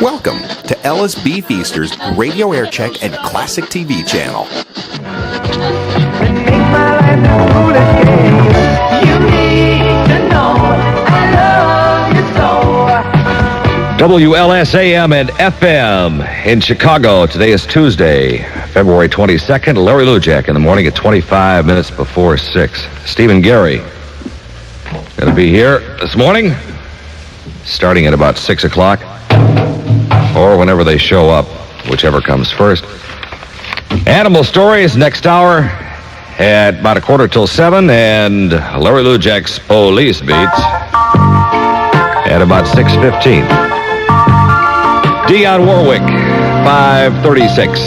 Welcome to LSB Feaster's Radio Aircheck and Classic TV channel. WLS-AM and FM in Chicago. Today is Tuesday, February 22nd. Larry Lujack in the morning at 25 minutes before 6. Steve and Garry going to be here this morning, starting at about 6 o'clock, or whenever they show up, whichever comes first. Animal Stories next hour at about 7:15, and Larry Lujack's Police Beats at about 6:15. Dionne Warwick, 5:36.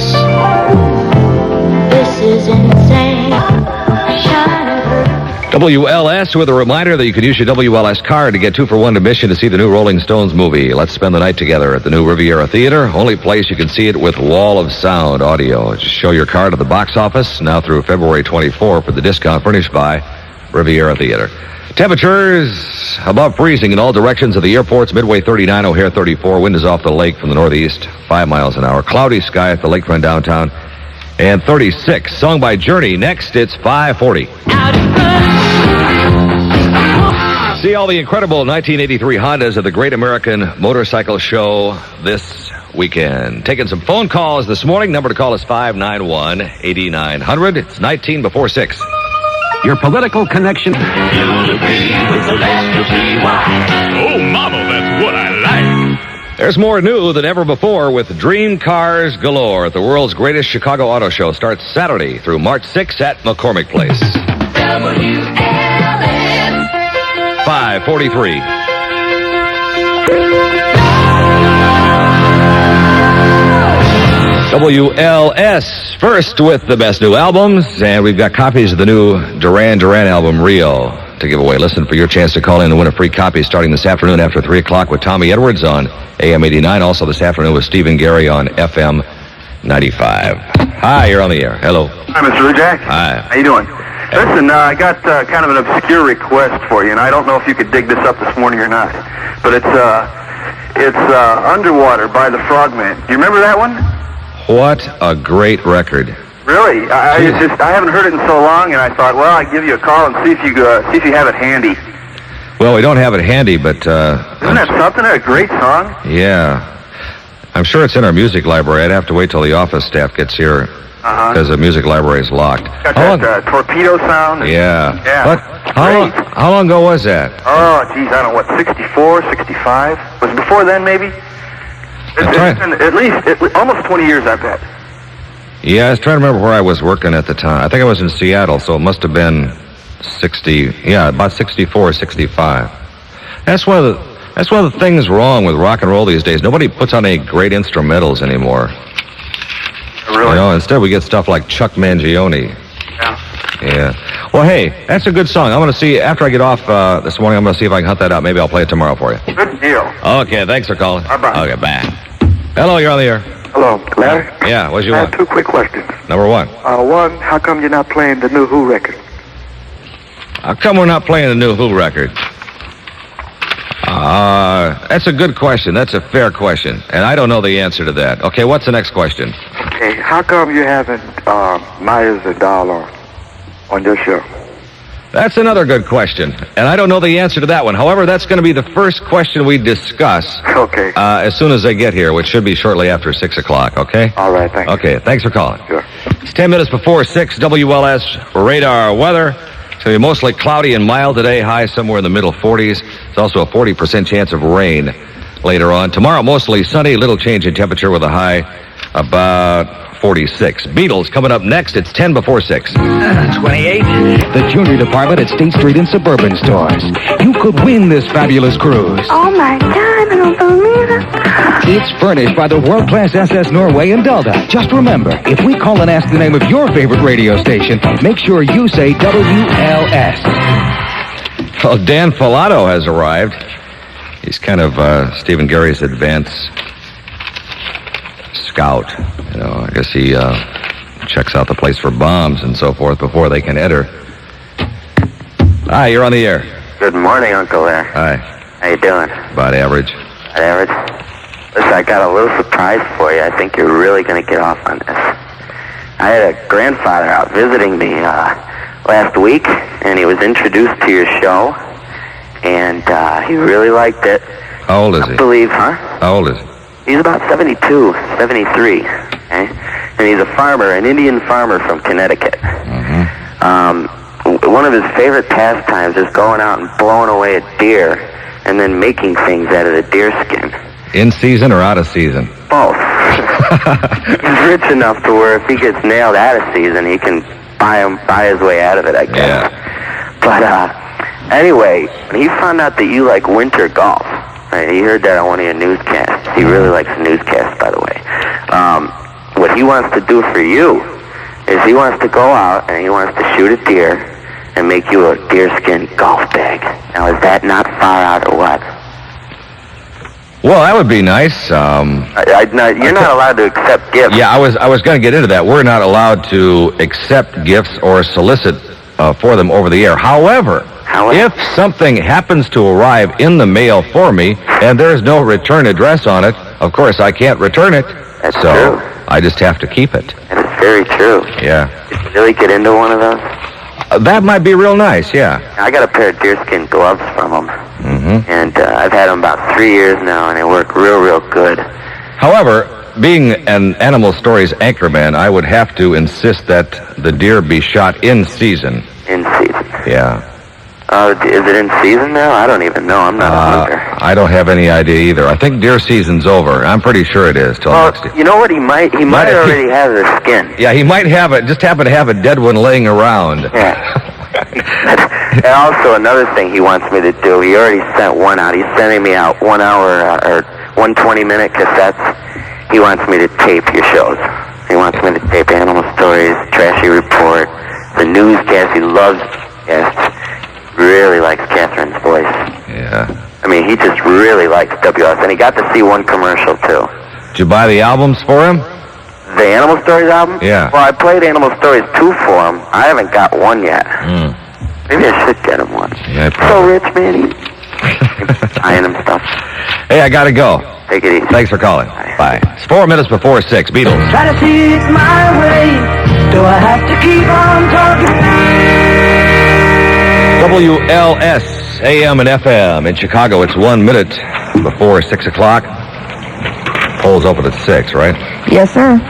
This is insane. WLS with a reminder that you can use your WLS card to get 2-for-1 admission to see the new Rolling Stones movie. Let's spend the night together at the new Riviera Theater. Only place you can see it with wall of sound audio. Just show your card at the box office now through February 24 for the discount furnished by Riviera Theater. Temperatures above freezing in all directions of the airports. Midway 39, O'Hare 34. Wind is off the lake from the northeast, 5 miles an hour. Cloudy sky at the lakefront downtown. And 36. Song by Journey. Next, it's 5:40. See all the incredible 1983 Hondas at the Great American Motorcycle Show this weekend. Taking some phone calls this morning. Number to call is 591-8900. It's 19 before 6. Your political connection. You'll agree with the best you'll see why. Oh, Mama, that's what I like. There's more new than ever before with Dream Cars Galore at the world's greatest Chicago auto show. Starts Saturday through March 6th at McCormick Place. WLS. 5:43. WLS first with the best new albums, and we've got copies of the new Duran Duran album, Rio, to give away. Listen for your chance to call in and win a free copy starting this afternoon after 3 o'clock with Tommy Edwards on AM 89. Also this afternoon with Steve and Garry on FM 95. Hi, you're on the air. Hello. Hi, Mr. Lujack. Hi. How you doing? Listen, I got kind of an obscure request for you, and I don't know if you could dig this up this morning or not. But it's Underwater by the Frogmen. Do you remember that one? What a great record. Really? I haven't heard it in so long, and I thought, well, I'd give you a call and see if you have it handy. Well, we don't have it handy, but Isn't that something? A great song. yeah, I'm sure it's in our music library. I'd have to wait till the office staff gets here because the music library is locked. Got How that long- torpedo sound. Yeah. Yeah. But how long ago was that? Oh, geez, I don't know, what, 64, 65? Was it before then, maybe? It's been at least almost 20 years, I bet. Yeah, I was trying to remember where I was working at the time. I think I was in Seattle, so it must have been about 64, 65. That's one of the things wrong with rock and roll these days. Nobody puts on any great instrumentals anymore. Really? You know, instead we get stuff like Chuck Mangione. Yeah. Yeah. Well, hey, that's a good song. I'm going to see, after I get off this morning, I'm going to see if I can hunt that out. Maybe I'll play it tomorrow for you. Good deal. Okay, thanks for calling. Bye-bye. Okay, bye. Hello, you're on the air. Hello, Larry. Yeah, what'd you I want? have 2 quick questions. Number one. One, how come you're not playing the new Who record? How come we're not playing the new Who record? That's a good question. That's a fair question. And I don't know the answer to that. Okay, what's the next question? Okay, how come you haven't Myers and Dahl on your show? That's another good question. And I don't know the answer to that one. However, that's going to be the first question we discuss Okay. as soon as they get here, which should be shortly after 6 o'clock, okay? All right, thank you. Okay, thanks for calling. Sure. It's 10 minutes before 6, WLS radar weather. It's going to be mostly cloudy and mild today, high somewhere in the middle 40s. There's also a 40% chance of rain later on. Tomorrow, mostly sunny, little change in temperature with a high about 46. Beatles coming up next. It's 10 before 6. 28. The junior department at State Street and Suburban Stores. You could win this fabulous cruise. Oh my God, I don't believe it. It's furnished by the world-class SS Norway and Delta. Just remember, if we call and ask the name of your favorite radio station, make sure you say WLS. Well, Dan Filato has arrived. He's kind of Stephen Garry's advance scout. You know, I guess he checks out the place for bombs and so forth before they can enter. Hi, you're on the air. Good morning, Uncle Larry. Hi. How you doing? About average. Average? Listen, I got a little surprise for you. I think you're really going to get off on this. I had a grandfather out visiting me last week, and he was introduced to your show, and he really liked it. How old is he? I believe, huh? How old is he? He's about 72, 73, okay? And he's a farmer, an Indian farmer from Connecticut. One of his favorite pastimes is going out and blowing away a deer and then making things out of the deer skin. In season or out of season? Both. He's rich enough to where if he gets nailed out of season, he can buy his way out of it, I guess. Yeah. But anyway, when he found out that you like winter golf, right, he heard that on one of your newscasts. He really likes the newscasts, by the way. What he wants to do for you is he wants to go out and he wants to shoot a deer and make you a deerskin golf bag. Now, is that not far out or what? Well, that would be nice. You're not allowed to accept gifts. Yeah, I was going to get into that. We're not allowed to accept gifts or solicit for them over the air. However, if something happens to arrive in the mail for me and there's no return address on it, of course I can't return it. That's so true. I just have to keep it. And it's very true. Yeah. Did you really get into one of those? That might be real nice, yeah. I got a pair of deerskin gloves from them. And I've had them about 3 years now, and they work real good. However, being an Animal Stories anchorman, I would have to insist that the deer be shot in season. In season. Yeah. Is it in season now? I don't even know. I'm not a hunter. I don't have any idea either. I think deer season's over. I'm pretty sure it is till next year. You know what? He might already have the skin. Yeah, he might have it. Just happen to have a dead one laying around. Yeah. And also another thing he wants me to do. He already sent one out. He's sending me out 1 hour or 120-minute cassettes. He wants me to tape your shows. He wants me to tape Animal Stories, Trashy Report, the newscast. He loves guests. Really likes Catherine's voice. Yeah. I mean, he just really likes WLS, and he got to see one commercial, too. Did you buy the albums for him? The Animal Stories album? Yeah. Well, I played Animal Stories 2 for him. I haven't got one yet. Maybe I should get him one. Yeah, so rich, man. He's buying him stuff. Hey, I gotta go. Take it easy. Thanks for calling. Bye. It's 4 minutes before 6. Beatles. Try to see it my way. Do I have to keep on talking? WLS, AM and FM in Chicago. It's 1 minute before 6 o'clock. Polls open at 6, right? Yes, sir.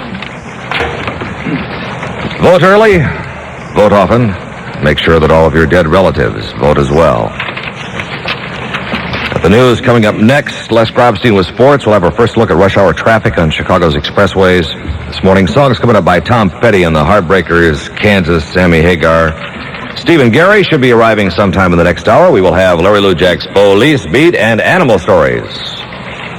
Vote early. Vote often. Make sure that all of your dead relatives vote as well. The news coming up next. Les Grobstein with sports. We'll have our first look at rush hour traffic on Chicago's expressways this morning. Songs coming up by Tom Petty and the Heartbreakers, Kansas, Sammy Hagar. Steve and Garry should be arriving sometime in the next hour. We will have Larry Lujack's Police Beat and Animal Stories.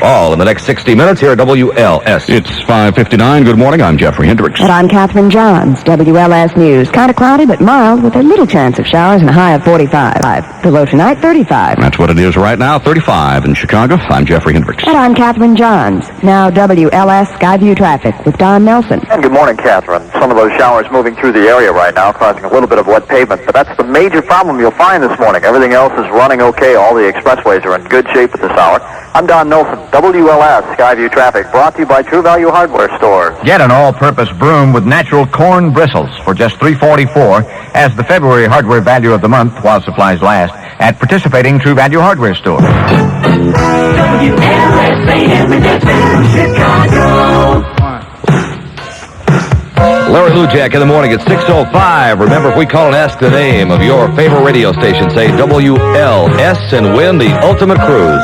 All in the next 60 minutes here at WLS. It's 5:59. Good morning. I'm Jeffrey Hendricks. And I'm Catherine Johns, WLS News. Kind of cloudy, but mild, with a little chance of showers and a high of 45. The low tonight, 35. That's what it is right now, 35 in Chicago. I'm Jeffrey Hendricks. And I'm Catherine Johns. Now WLS Skyview Traffic with Don Nelson. And good morning, Catherine. Some of those showers moving through the area right now, causing a little bit of wet pavement, but that's the major problem you'll find this morning. Everything else is running okay. All the expressways are in good shape at this hour. I'm Don Nelson. WLS Skyview Traffic, brought to you by True Value Hardware Stores. Get an all-purpose broom with natural corn bristles for just $3.44 as the February hardware value of the month while supplies last at participating True Value Hardware Stores. WLS-FM in Chicago. Larry Lujack in the morning at 6:05. Remember, if we call and ask the name of your favorite radio station, say WLS and win the ultimate cruise.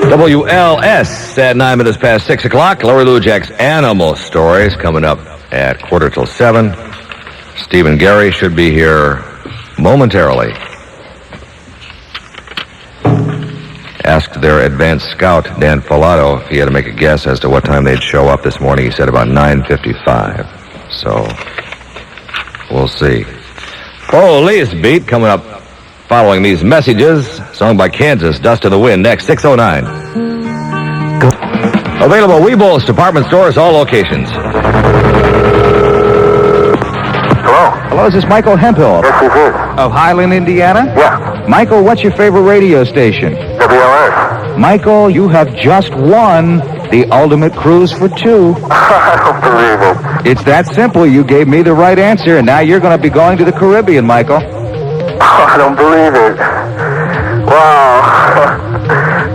WLS at 9 minutes past 6 o'clock. Larry Lujack's Animal Stories coming up at 7:15. Steve and Garry should be here momentarily. Asked their advanced scout, Dan Filato, if he had to make a guess as to what time they'd show up this morning. He said about 9:55. So, we'll see. Police Beat coming up following these messages. Song by Kansas, Dust in the Wind. Next, 6:09. Available Weebles department stores, all locations. Hello? Hello, is this Michael Hemphill? Yes, this is. Of Highland, Indiana? Yeah. Michael, what's your favorite radio station? WLS. Michael, you have just won the ultimate cruise for two. I don't believe it. It's that simple. You gave me the right answer, and now you're going to be going to the Caribbean, Michael. Oh, I don't believe it. Wow.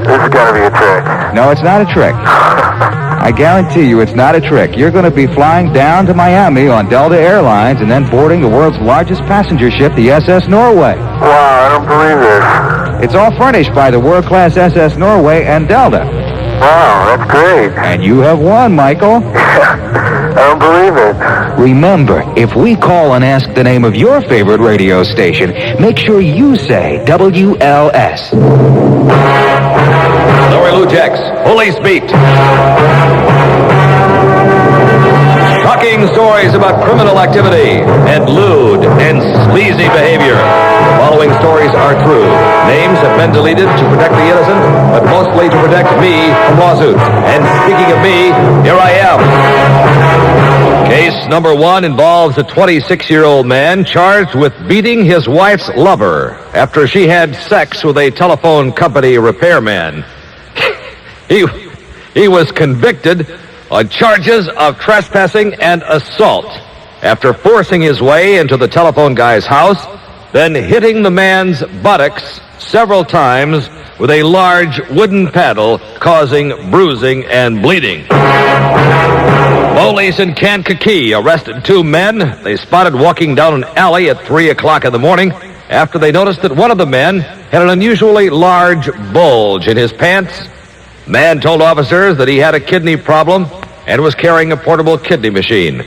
This has got to be a trick. No, it's not a trick. I guarantee you it's not a trick. You're going to be flying down to Miami on Delta Airlines and then boarding the world's largest passenger ship, the SS Norway. Wow, I don't believe this. It's all furnished by the world-class SS Norway and Delta. Wow, that's great. And you have won, Michael. I don't believe it. Remember, if we call and ask the name of your favorite radio station, make sure you say WLS. Larry Lujack's Police Beat. Shocking stories about criminal activity and lewd and sleazy behavior. The following stories are true. Names have been deleted to protect the innocent, but mostly to protect me from lawsuits. And speaking of me, here I am. Case number 1 involves a 26-year-old man charged with beating his wife's lover after she had sex with a telephone company repairman. He was convicted on charges of trespassing and assault after forcing his way into the telephone guy's house, then hitting the man's buttocks several times with a large wooden paddle, causing bruising and bleeding. Police in Kankakee arrested 2 men they spotted walking down an alley at 3 o'clock in the morning after they noticed that one of the men had an unusually large bulge in his pants. The man told officers that he had a kidney problem and was carrying a portable kidney machine.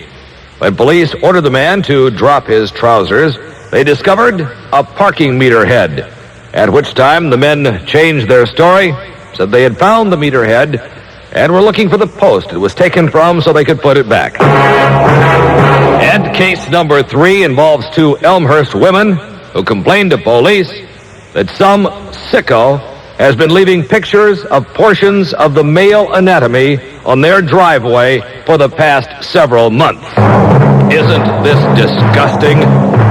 When police ordered the man to drop his trousers, they discovered a parking meter head, at which time the men changed their story, said they had found the meter head and were looking for the post it was taken from so they could put it back. And case number 3 involves 2 Elmhurst women who complained to police that some sicko has been leaving pictures of portions of the male anatomy on their driveway for the past several months. Isn't this disgusting?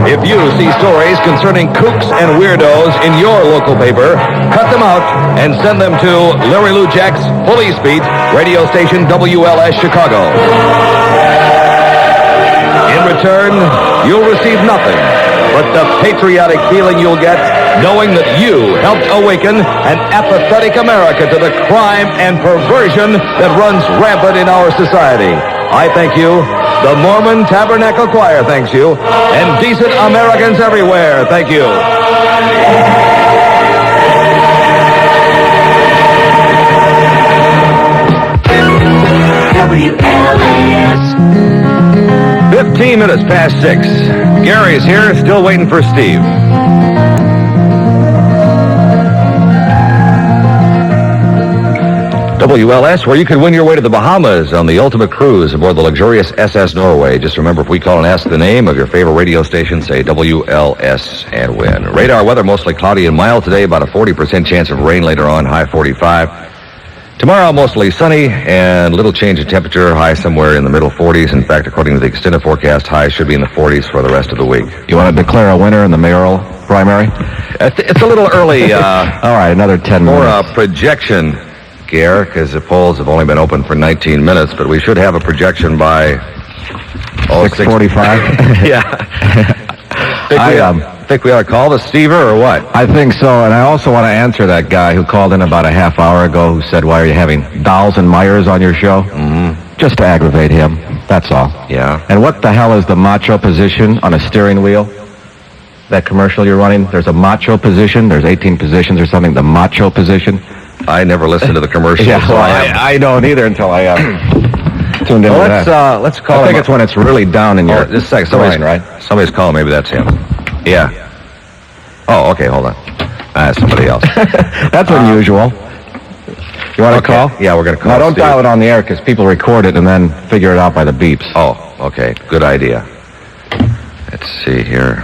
If you see stories concerning kooks and weirdos in your local paper, cut them out and send them to Larry Lujack's Police Beat, radio station WLS Chicago. In return, you'll receive nothing but the patriotic feeling you'll get knowing that you helped awaken an apathetic America to the crime and perversion that runs rampant in our society. I thank you. The Mormon Tabernacle Choir thanks you. And decent Americans everywhere, thank you. WLS. 15 minutes past 6. Gary's here, still waiting for Steve. WLS, where you could win your way to the Bahamas on the ultimate cruise aboard the luxurious SS Norway. Just remember, if we call and ask the name of your favorite radio station, say WLS and win. Radar weather, mostly cloudy and mild today, about a 40% chance of rain later on, high 45. Tomorrow, mostly sunny and little change in temperature, high somewhere in the middle 40s. In fact, according to the extended forecast, high should be in the 40s for the rest of the week. You want to declare a winner in the mayoral primary? It's a little early. All right, another 10 minutes. For a projection, Gare, because the polls have only been open for 19 minutes, but we should have a projection by 6:45. Yeah. Think we ought to call the Stever or what? I think so, and I also want to answer that guy who called in about a half hour ago who said, why are you having Dolls and Myers on your show? Mm-hmm. Just to aggravate him, that's all. Yeah. And what the hell is the macho position on a steering wheel? That commercial you're running, there's a macho position, there's 18 positions or something, the macho position. I never listened to the commercial. Yeah, so I don't either until I tuned into that. Let's call I think him it's when it's really down in your just a second. groin, right? Somebody's calling. Maybe that's him. Yeah. Oh, okay, hold on. Somebody else. That's unusual. You want to call? Yeah, we're going to call. No, don't Steve. dial it on the air because people record it and then figure it out by the beeps. Oh, okay. Good idea. Let's see here.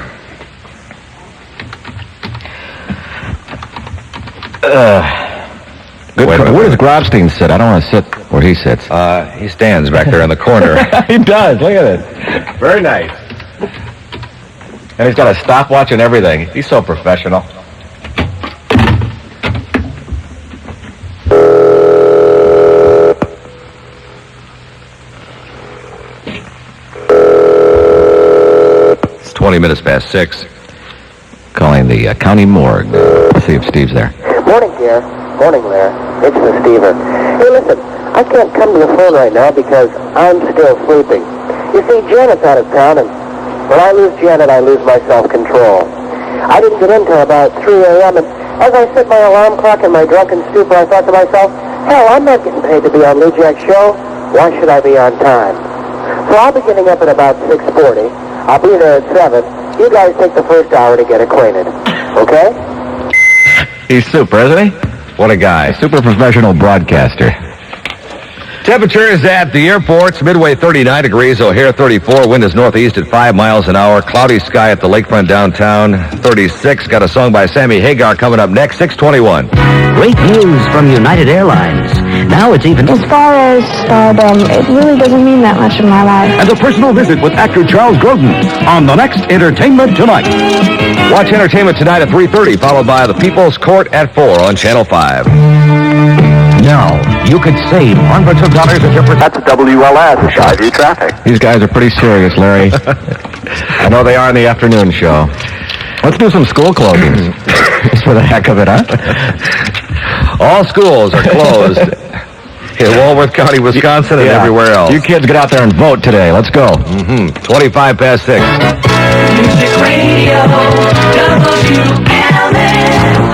Good. Where does Grobstein sit? I don't want to sit where he sits. He stands back there in the corner. He does. Look at it. Very nice. And he's got a stopwatch and everything. He's so professional. It's 20 minutes past 6. Calling the county morgue. Let's see if Steve's there. Morning, Garry. Morning, Larry. It's the Stever. Hey, listen, I can't come to the phone right now because I'm still sleeping. You see, Janet's out of town, and when I lose Janet, I lose my self-control. I didn't get in till about 3 a.m., and as I set my alarm clock in my drunken stupor, I thought to myself, hell, I'm not getting paid to be on Lujack's show. Why should I be on time? So I'll be getting up at about 6:40. I'll be there at 7. You guys take the first hour to get acquainted. Okay? He's super, isn't he? What a guy. Super professional broadcaster. Temperatures at the airports, Midway 39 degrees, O'Hare 34, wind is northeast at 5 miles an hour, cloudy sky at the lakefront downtown, 36. Got a song by Sammy Hagar coming up next, 6:21. Great news from United Airlines. Now it's even... As far as stardom, it really doesn't mean that much in my life. And a personal visit with actor Charles Grodin on the next Entertainment Tonight. Watch Entertainment Tonight at 3:30, followed by The People's Court at 4 on Channel 5. Now, you could save hundreds of dollars if you're... That's WLS, Skyview Traffic. These guys are pretty serious, Larry. I know they are on the afternoon show. Let's do some school closings. Just for the heck of it, huh? All schools are closed in Walworth County, Wisconsin, and everywhere else. You kids get out there and vote today. Let's go. 25 past 6. Music Radio, WLS.